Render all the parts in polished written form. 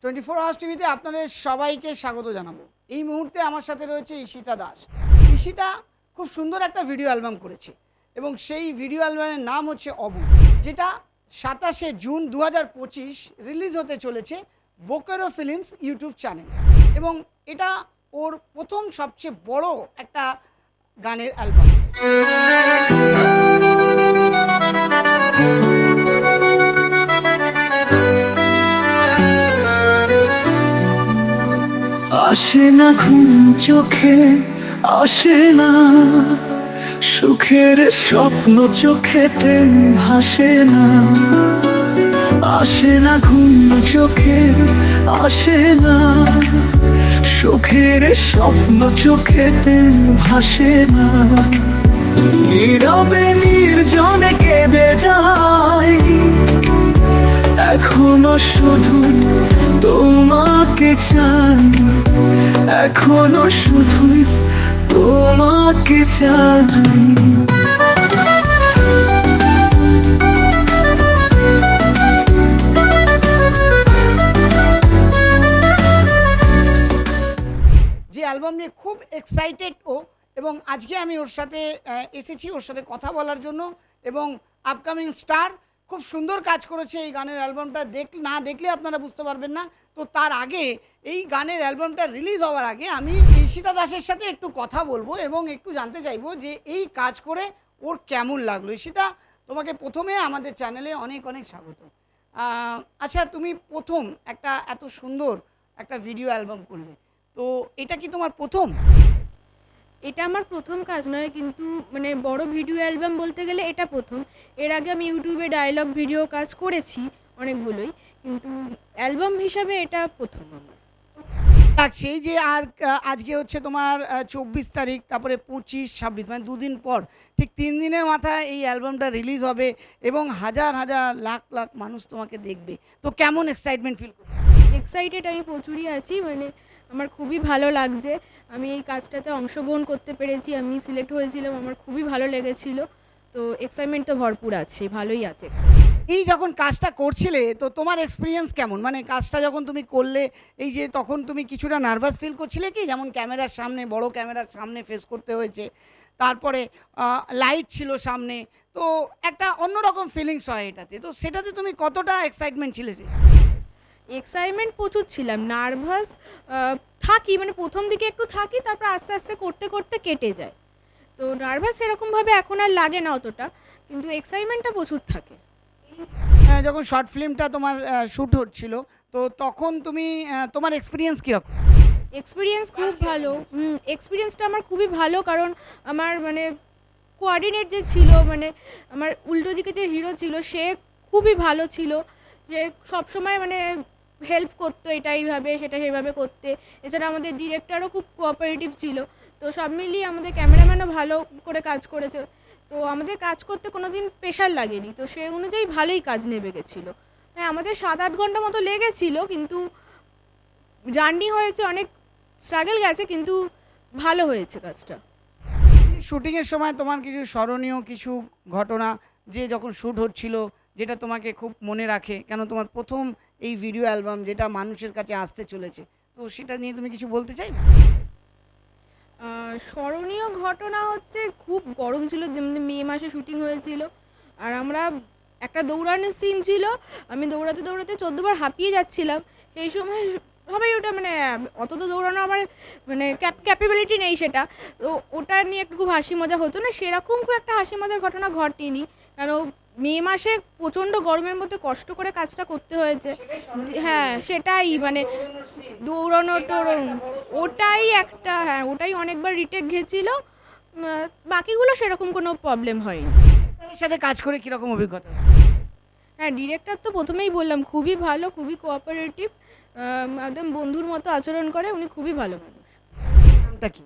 24 hours টিভিতে আপনাদের সবাইকে স্বাগত জানাবো। এই মুহূর্তে আমার সাথে রয়েছে ঈশিতা দাস। ঈশিতা খুব সুন্দর একটা ভিডিও অ্যালবাম করেছে এবং সেই ভিডিও অ্যালবামের নাম হচ্ছে অবু, যেটা 27শে জুন 2025 রিলিজ হতে চলেছে বোকারো ফিল্মস ইউটিউব চ্যানেল, এবং এটা ওর প্রথম সবচেয়ে বড় একটা গানের অ্যালবাম। আসে না ঘুম চোখে, আসে না সুখের স্বপ্ন চোখেতে ভাসে না। আসে না ঘুম চোখে, আসে না সুখের স্বপ্ন চোখেতে ভাসে না। নীরবে নির্জনে কেঁদে যায়, এখনো শুধু তোমাকে চাই, এখনো শুধুই তোমাকে চাই। যে অ্যালবাম নিয়ে খুব এক্সাইটেড ও, এবং আজকে আমি ওর সাথে এসেছি ওর সাথে কথা বলার জন্য। এবং আপকামিং স্টার খুব সুন্দর কাজ করেছে এই গানের অ্যালবামটা, না দেখলে আপনারা বুঝতে পারবেন না। তো তার আগে এই গানের অ্যালবামটা রিলিজ হওয়ার আগে আমি ঈশিতা দাসের সাথে একটু কথা বলবো এবং একটু জানতে চাইবো যে এই কাজ করে ওর কেমন লাগলো। ঈশিতা, তোমাকে প্রথমে আমাদের চ্যানেলে অনেক অনেক স্বাগত। আচ্ছা, তুমি প্রথম একটা এত সুন্দর একটা ভিডিও অ্যালবাম করলে, তো এটা কি তোমার প্রথম? এটা আমার প্রথম কাজ নয়, কিন্তু মানে বড় ভিডিও অ্যালবাম বলতে গেলে এটা প্রথম। এর আগে আমি ইউটিউবে ডায়লগ ভিডিও কাজ করেছি অনেকগুলোই, কিন্তু অ্যালবাম হিসাবে এটা প্রথম আমার। সেই যে আর আজকে হচ্ছে তোমার 24 তারিখ, তারপরে 25, 26, মানে দুদিন পর, ঠিক 3 দিনের মাথায় এই অ্যালবামটা রিলিজ হবে এবং হাজার হাজার লাখ লাখ মানুষ তোমাকে দেখবে। তো কেমন এক্সাইটমেন্ট ফিল করছো? এক্সাইটেড আমি প্রচুরই আছি, মানে আমার খুবই ভালো লাগছে। আমি এই কাজটাতে অংশগ্রহণ করতে পেরেছি, আমি সিলেক্ট হয়েছিলাম, আমার খুবই ভালো লেগেছিল। তো এক্সাইটমেন্ট তো ভরপুর আছে, ভালোই আছে। এই যখন কাজটা করছিলে তো তোমার এক্সপিরিয়েন্স কেমন? মানে কাজটা যখন তুমি করলে, এই যে তখন তুমি কিছুটা নার্ভাস ফিল করছিলে কি? যেমন ক্যামেরার সামনে, বড় ক্যামেরার সামনে ফেস করতে হয়েছে, তারপরে লাইট ছিল সামনে, তো একটা অন্যরকম ফিলিংস হয় এটাতে। তো সেটাতে তুমি কতটা এক্সাইটমেন্ট ছিলে? এক্সাইটমেন্ট প্রচুর ছিলাম, নার্ভাস থাকি, মানে প্রথম দিকে একটু থাকি, তারপর আস্তে আস্তে করতে করতে কেটে যায়। তো নার্ভাস সেরকমভাবে এখন আর লাগে না অতটা, কিন্তু এক্সাইটমেন্টটা প্রচুর থাকে। যখন শর্ট ফিল্মটা তোমার শ্যুট হচ্ছিল, তো তখন তুমি তোমার এক্সপিরিয়েন্স কীরকম? এক্সপিরিয়েন্স খুব ভালো। এক্সপিরিয়েন্সটা আমার খুবই ভালো, কারণ আমার মানে কোঅর্ডিনেট যে ছিল, মানে আমার উল্টো দিকে যে হিরো ছিল সে খুবই ভালো ছিল, যে সবসময় মানে হেল্প করতো, এটা এইভাবে সেটা সেভাবে করতে। এছাড়া আমাদের ডিরেক্টরও খুব কোঅপারেটিভ ছিল। তো সব মিলিয়ে আমাদের ক্যামেরাম্যানও ভালো করে কাজ করেছে। তো আমাদের কাজ করতে কোনো দিন প্রেশার লাগেনি, তো সেই অনুযায়ী ভালোই কাজ নেমে গেছিলো। হ্যাঁ, আমাদের 7-8 ঘন্টা মতো লেগেছিল, কিন্তু জার্নি হয়েছে, অনেক স্ট্রাগল গেছে, কিন্তু ভালো হয়েছে কাজটা। শুটিংয়ের সময় তোমার কিছু স্মরণীয় কিছু ঘটনা, যে যখন শ্যুট হচ্ছিল, যেটা তোমাকে খুব মনে রাখে, কেন তোমার প্রথম এই ভিডিও অ্যালবাম যেটা মানুষের কাছে আসতে চলেছে, তো সেটা নিয়ে তুমি কিছু বলতে চাই? স্মরণীয় ঘটনা হচ্ছে, খুব গরম ছিল, মে মাসে শুটিং হয়েছিল, আর আমরা একটা দৌড়ানোর সিন ছিল, আমি দৌড়াতে দৌড়াতে 14 বার হাঁপিয়ে যাচ্ছিলাম। সেই সময় সবাই ওটা মানে অত তো দৌড়ানো আমার মানে ক্যাপাবিলিটি নেই সেটা, তো ওটা নিয়ে একটু খুব হাসি মজা হতো না, সেরকম খুব একটা হাসি মজার ঘটনা ঘটেনি, কারণ মে মাসে প্রচণ্ড গরমের মধ্যে কষ্ট করে কাজটা করতে হয়েছে। হ্যাঁ, সেটাই মানে দৌড়ানো টোড়ানো ওটাই একটা, হ্যাঁ ওটাই অনেকবার রিটেক গেছিল। বাকিগুলো সেরকম কোনো প্রবলেম হয়নি। এর সাথে কাজ করে কীরকম অভিজ্ঞতা? হ্যাঁ, ডিরেক্টর তো প্রথমেই বললাম খুবই ভালো, খুবই কোঅপারেটিভ, একদম বন্ধুর মতো আচরণ করে, উনি খুবই ভালো মানুষ। নামটা কি?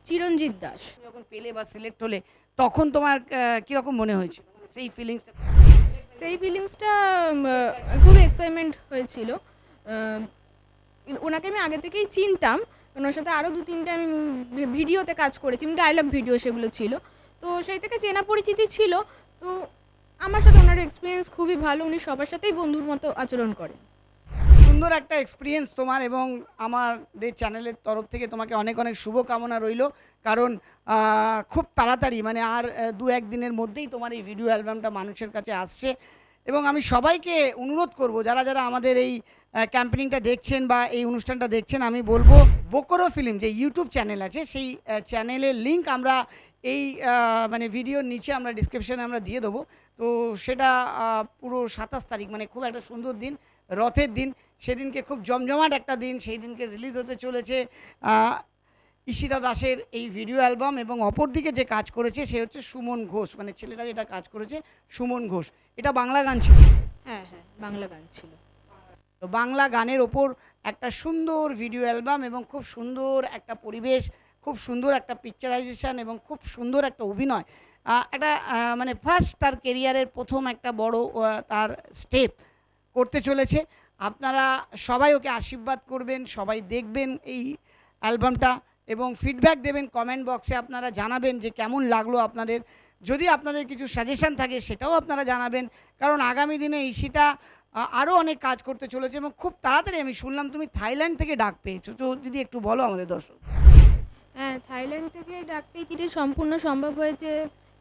চিরঞ্জিত দাস। যখন পেলে বা সিলেক্ট হলে তখন তোমার কীরকম মনে হয়েছিল, সেই ফিলিংসটা? সেই ফিলিংসটা খুব এক্সাইটমেন্ট হয়েছিল। ওনাকে আমি আগে থেকেই চিনতাম, ওনার সাথে আরও 2-3টে আমি ভিডিওতে কাজ করেছি, ডায়লগ ভিডিও সেগুলো ছিল, তো সেই থেকে চেনা পরিচিতি ছিল। তো আমার সাথে ওনার এক্সপিরিয়েন্স খুবই ভালো, উনি সবার সাথেই বন্ধুর মতো আচরণ করেন। সুন্দর সুন্দর একটা এক্সপিরিয়েন্স তোমার, এবং আমাদের চ্যানেলের তরফ থেকে তোমাকে অনেক অনেক শুভকামনা রইল, কারণ খুব তাড়াতাড়ি মানে আর 2-1 দিনের মধ্যেই তোমার এই ভিডিও অ্যালবামটা মানুষের কাছে আসছে। এবং আমি সবাইকে অনুরোধ করব, যারা যারা আমাদের এই ক্যাম্পেনিংটা দেখছেন বা এই অনুষ্ঠানটা দেখছেন, আমি বলবো বোকরো ফিল্ম যে ইউটিউব চ্যানেল আছে, সেই চ্যানেলের লিঙ্ক আমরা এই মানে ভিডিওর নিচে আমরা ডিসক্রিপশানে আমরা দিয়ে দেবো। তো সেটা পুরো 27 তারিখ, মানে খুব একটা সুন্দর দিন, রথের দিন, সেদিনকে খুব জমজমাট একটা দিন, সেই দিনকে রিলিজ হতে চলেছে ঈশিতা দাসের এই ভিডিও অ্যালবাম। এবং অপরদিকে যে কাজ করেছে সে হচ্ছে সুমন ঘোষ, মানে ছেলেটা যেটা কাজ করেছে সুমন ঘোষ। এটা বাংলা গান ছিল? হ্যাঁ, বাংলা গান ছিল। তো বাংলা গানের ওপর একটা সুন্দর ভিডিও অ্যালবাম, এবং খুব সুন্দর একটা পরিবেশ, খুব সুন্দর একটা পিকচারাইজেশন, এবং খুব সুন্দর একটা অভিনয়। একটা মানে ফার্স্ট তার কেরিয়ারের প্রথম একটা বড় তার স্টেপ করতে চলেছে। আপনারা সবাই ওকে আশীর্বাদ করবেন, সবাই দেখবেন এই অ্যালবামটা এবং ফিডব্যাক দেবেন কমেন্ট বক্সে। আপনারা জানাবেন যে কেমন লাগলো আপনাদের। যদি আপনাদের কিছু সাজেশান থাকে সেটাও আপনারা জানাবেন, কারণ আগামী দিনে ঈশিতা আরও অনেক কাজ করতে চলেছে, এবং খুব তাড়াতাড়ি আমি শুনলাম তুমি থাইল্যান্ড থেকে ডাক পেয়েছো। তো যদি একটু বলো আমাদের দর্শক। হ্যাঁ, থাইল্যান্ড থেকে ডাক পেয়ে যেটি সম্পূর্ণ সম্ভব হয়েছে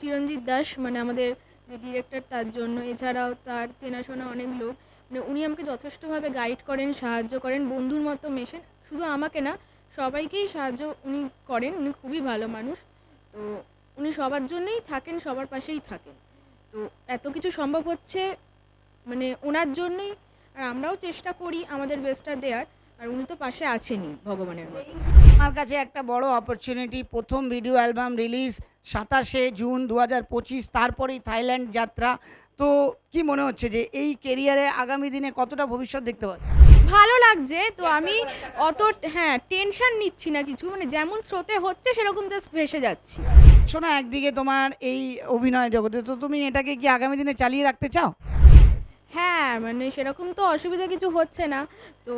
চিরঞ্জিত দাস, মানে আমাদের যে ডিরেক্টর, তার জন্য। এছাড়াও তার চেনাশোনা অনেক লোক, মানে উনি আমাকে যথেষ্টভাবে গাইড করেন, সাহায্য করেন, বন্ধুর মতো মেশেন। শুধু আমাকে না, সবাইকেই সাহায্য উনি করেন। উনি খুবই ভালো মানুষ। তো উনি সবার জন্যই থাকেন, সবার পাশেই থাকেন। তো এত কিছু সম্ভব হচ্ছে মানে ওনার জন্যই। আর আমরাও চেষ্টা করি আমাদের বেস্টটা দেওয়ার, আর উনি তো পাশে আছেনই ভগবানের মতো। আমার কাছে একটা বড় অপরচুনিটি, প্রথম ভিডিও অ্যালবাম রিলিজ 27শে জুন 2025, তারপরেই থাইল্যান্ড যাত্রা। তো কি মনে হচ্ছে যে এই কেরিয়ারে আগামী দিনে কতটা ভবিষ্যৎ দেখতে পাচ্ছি? ভালো লাগছে। তো আমি অত টেনশন নিচ্ছি না কিছু, মানে যেমন স্রোতে হচ্ছে সেরকম জাস্ট ভেসে যাচ্ছি। শোনা, একদিকে তোমার এই অভিনয় জগতে, তো তুমি এটাকে কি আগামী দিনে চালিয়ে রাখতে চাও? হ্যাঁ, মানে সেরকম তো অসুবিধা কিছু হচ্ছে না। তো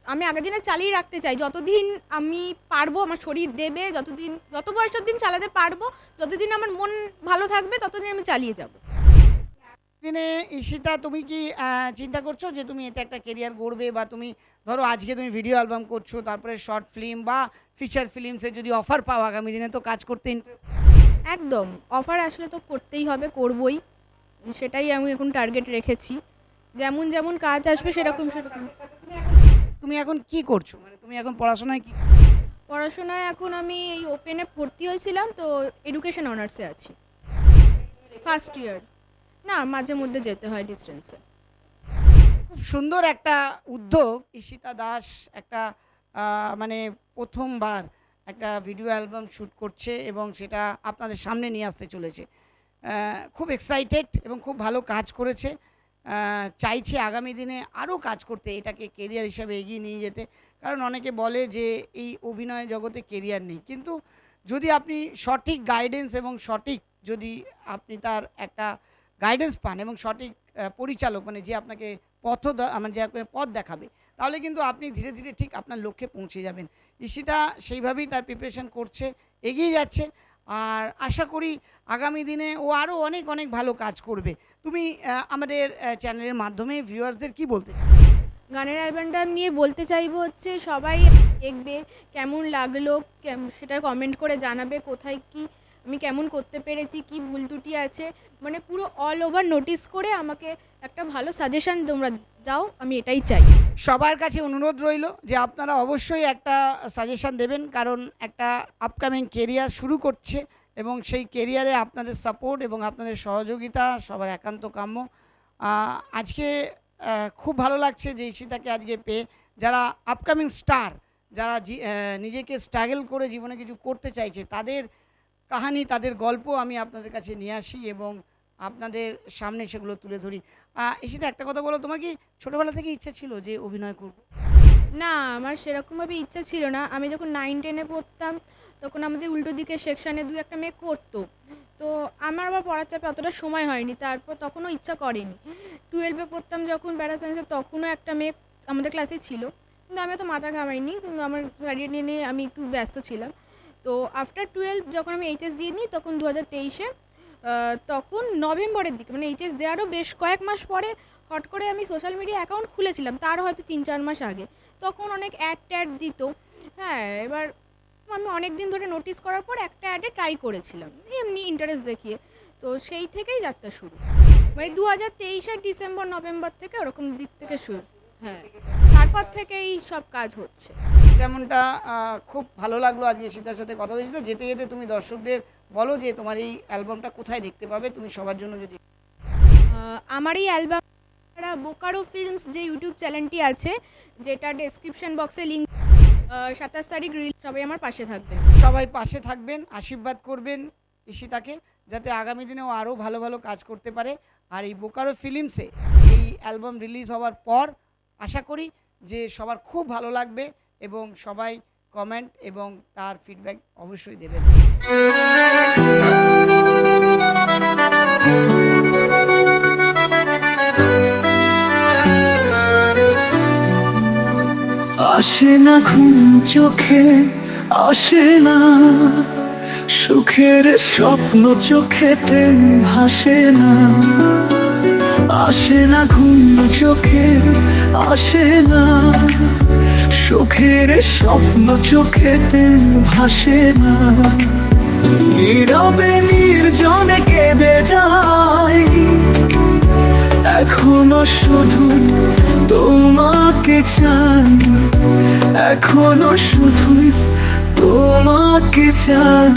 আমি আগের দিনে চালিয়ে রাখতে চাই, যতদিন আমি পারবো, আমার শরীর দেবে, যত বয়স অবধি আমি চালাতে পারবো, যতদিন আমার মন ভালো থাকবে ততদিন আমি চালিয়ে যাব। দিনে ঈশিতা, তুমি কি চিন্তা করছো যে তুমি এতে একটা কেরিয়ার গড়বে, বা তুমি ধরো আজকে তুমি ভিডিও অ্যালবাম করছো, তারপরে শর্ট ফিল্ম বা ফিচার ফিল্মসে যদি অফার পাও আগামী দিনে, তো কাজ করতে ইন্টারেস্ট? একদম, অফার আসলে তো করতেই হবে, করবই। সেটাই আমি এখন টার্গেট রেখেছি। যেমন যেমন কাজ আসবে সেরকম সেরকম। তুমি এখন কি করছো, মানে তুমি এখন পড়াশোনায় কি? পড়াশোনায় এখন আমি এই ওপেনে ভর্তি হয়েছিলাম, তো এডুকেশন অনার্সে আছি, ফার্স্ট ইয়ার। না, মাঝে মধ্যে যেতে হয় ডিস্টেন্সে। খুব সুন্দর একটা উদ্যোগ, ঈশিতা দাস একটা মানে প্রথমবার একটা ভিডিও অ্যালবাম শ্যুট করছে, এবং সেটা আপনাদের সামনে নিয়ে আসতে চলেছে। খুব এক্সাইটেড এবং খুব ভালো কাজ করেছে। চাইছে আগামী দিনে আরও কাজ করতে, এটাকে কেরিয়ার হিসাবে এগিয়ে নিয়ে যেতে। কারণ অনেকে বলে যে এই অভিনয় জগতে কেরিয়ার নেই, কিন্তু যদি আপনি সঠিক গাইডেন্স এবং সঠিক যদি আপনি তার একটা গাইডেন্স পান, এবং সঠিক পরিচালক, মানে যে আপনাকে মানে যে আপনাকে পথ দেখাবে, তাহলে কিন্তু আপনি ধীরে ধীরে ঠিক আপনার লক্ষ্যে পৌঁছে যাবেন। ঈশিতা সেইভাবেই তার প্রিপারেশন করছে, এগিয়ে যাচ্ছে, আর আশা করি আগামী দিনে ও আরও অনেক অনেক ভালো কাজ করবে। তুমি আমাদের চ্যানেলের মাধ্যমে ভিউয়ার্সদের কি বলতে চাও? গানের অ্যালবামটা নিয়ে বলতে চাইবো হচ্ছে, সবাই দেখবে, কেমন লাগলো সেটা কমেন্ট করে জানাবে, কোথায় কি আমি কেমন করতে পেরেছি, কি ভুল ত্রুটি আছে, মানে পুরো অল ওভার নোটিস করে আমাকে একটা ভালো সাজেশন তোমরা দাও, আমি এটাই চাই। সবার কাছে অনুরোধ রইল যে আপনারা অবশ্যই একটা সাজেশন দেবেন, কারণ একটা আপকামিং কেরিয়ার শুরু করছে, এবং সেই কেরিয়ারে আপনাদের সাপোর্ট এবং আপনাদের সহযোগিতা সবার একান্ত কাম্য। আজকে খুব ভালো লাগছে যে ঈশিতাকে আজকে পেয়ে। যারা আপকামিং স্টার, যারা নিজেকে স্ট্রাগল করে জীবনে কিছু করতে চাইছে, তাদের কাহিনী, তাদের গল্প আমি আপনাদের কাছে নিয়ে আসি এবং আপনাদের সামনে সেগুলো তুলে ধরি। ঈশিতা, একটা কথা বলো, তোমার কি ছোটোবেলা থেকে ইচ্ছা ছিল যে অভিনয় করব? না, আমার সেরকমভাবে ইচ্ছা ছিল না। আমি যখন 9-10-এ পড়তাম, তখন আমাদের উল্টো দিকের সেকশানে 2-1টা মেয়ে করতো। তো আমার আবার পড়ার চাপে অতটা সময় হয়নি, তারপর তখনও ইচ্ছা করেনি। 12-এ পড়তাম যখন প্যারা সায়েন্সে, তখনও একটা মেয়ে আমাদের ক্লাসে ছিল, কিন্তু আমি তো মাথা ঘামাইনি, কিন্তু আমার স্টাডি নিয়ে আমি একটু ব্যস্ত ছিলাম। তো আফটার 12 যখন আমি এইচএস দিয়ে নিই, তখন 2023-এ, তখন নভেম্বরের দিকে, মানে এইচএস দেওয়ারও বেশ কয়েক মাস পরে হট করে আমি সোশ্যাল মিডিয়া অ্যাকাউন্ট খুলেছিলাম, তার হয়তো 3-4 মাস আগে। তখন অনেক অ্যাড দিত। হ্যাঁ, এবার আমি অনেক দিন ধরে নোটিস করার পর একটা অ্যাডে ট্রাই করেছিলাম, এমনি ইন্টারেস্ট দেখিয়ে। তো সেই থেকেই যাত্রা শুরু, মানে 2023-এর ডিসেম্বর নভেম্বর থেকে ওরকম দিক থেকে শুরু। হ্যাঁ, তারপর থেকেই সব কাজ হচ্ছে। যেমনটা খুব ভালো লাগলো আজকে সীতার সাথে কথা বলেছি। তো যেতে যেতে তুমি দর্শকদের বলো যে তোমার এই অ্যালবামটা কোথায় দেখতে পাবে, তুমি সবার জন্য যদি। আমার এই অ্যালবাম বোকারো ফিল্মস যে ইউটিউব চ্যানেলটি আছে, যেটা ডেসক্রিপশন বক্সে লিঙ্ক, 27 তারিখ রিলিজ। সবাই আমার পাশে থাকবেন। সবাই পাশে থাকবেন, আশীর্বাদ করবেন ঈশিতাকে, যাতে আগামী দিনেও আরও ভালো ভালো কাজ করতে পারে। আর এই বোকারো ফিল্মসে এই অ্যালবাম রিলিজ হওয়ার পর আশা করি যে সবার খুব ভালো লাগবে এবং সবাই কমেন্ট এবং তার ফিডব্যাক অবশ্যই দেবেন। আসে না ঘুম চোখে, আসে না সুখের স্বপ্ন চোখেতে ভাসে না। আসে না ঘুম চোখে, আসে না সুখের স্বপ্ন চোখেতে ভাসে না। নীরবে নির্জনে কেঁদে যায়, এখনো শুধু তোমাকে চাই, এখনো শুধু তোমাকে চাই।